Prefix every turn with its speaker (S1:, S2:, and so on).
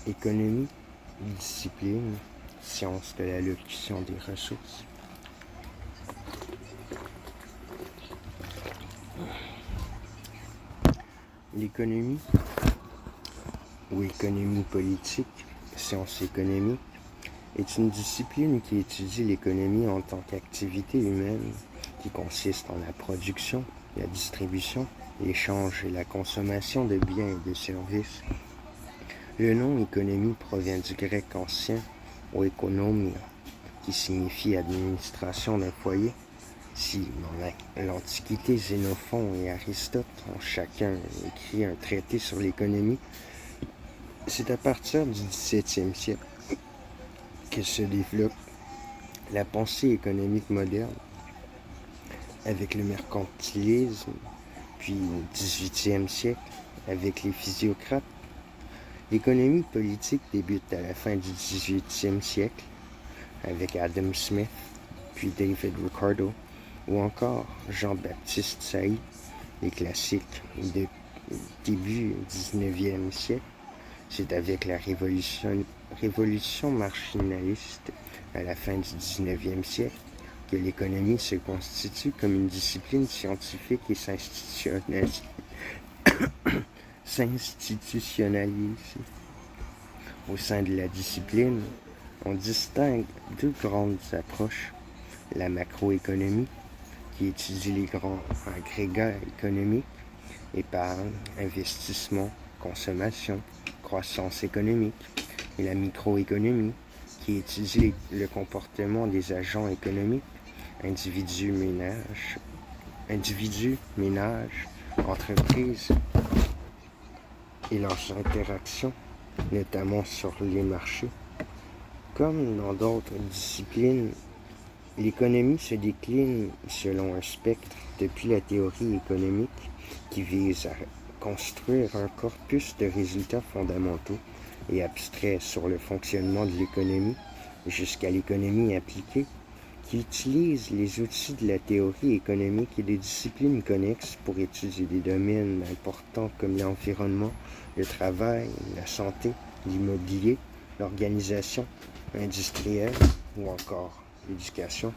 S1: Économie, discipline, science de l'allocution des ressources. L'économie, ou économie politique, science économique, est une discipline qui étudie l'économie en tant qu'activité humaine qui consiste en la production, la distribution, l'échange et la consommation de biens et de services. Le nom économie provient du grec ancien oikonomia, qui signifie administration d'un foyer. Si dans l'Antiquité, Xénophon et Aristote ont chacun écrit un traité sur l'économie, c'est à partir du XVIIe siècle que se développe la pensée économique moderne, avec le mercantilisme, puis au XVIIIe siècle avec les physiocrates. L'économie politique débute à la fin du XVIIIe siècle avec Adam Smith, puis David Ricardo, ou encore Jean-Baptiste Say, les classiques de début XIXe siècle. C'est avec la révolution marginaliste à la fin du XIXe siècle que l'économie se constitue comme une discipline scientifique et s'institutionnalise. Au sein de la discipline, on distingue deux grandes approches. La macroéconomie, qui étudie les grands agrégats économiques, épargne, investissement, consommation, croissance économique, et la microéconomie, qui étudie le comportement des agents économiques, individus, ménages, entreprises, et leurs interactions, notamment sur les marchés. Comme dans d'autres disciplines, l'économie se décline selon un spectre depuis la théorie économique qui vise à construire un corpus de résultats fondamentaux et abstraits sur le fonctionnement de l'économie jusqu'à l'économie appliquée qui utilise les outils de la théorie économique et des disciplines connexes pour étudier des domaines importants comme l'environnement, le travail, la santé, l'immobilier, l'organisation industrielle ou encore l'éducation.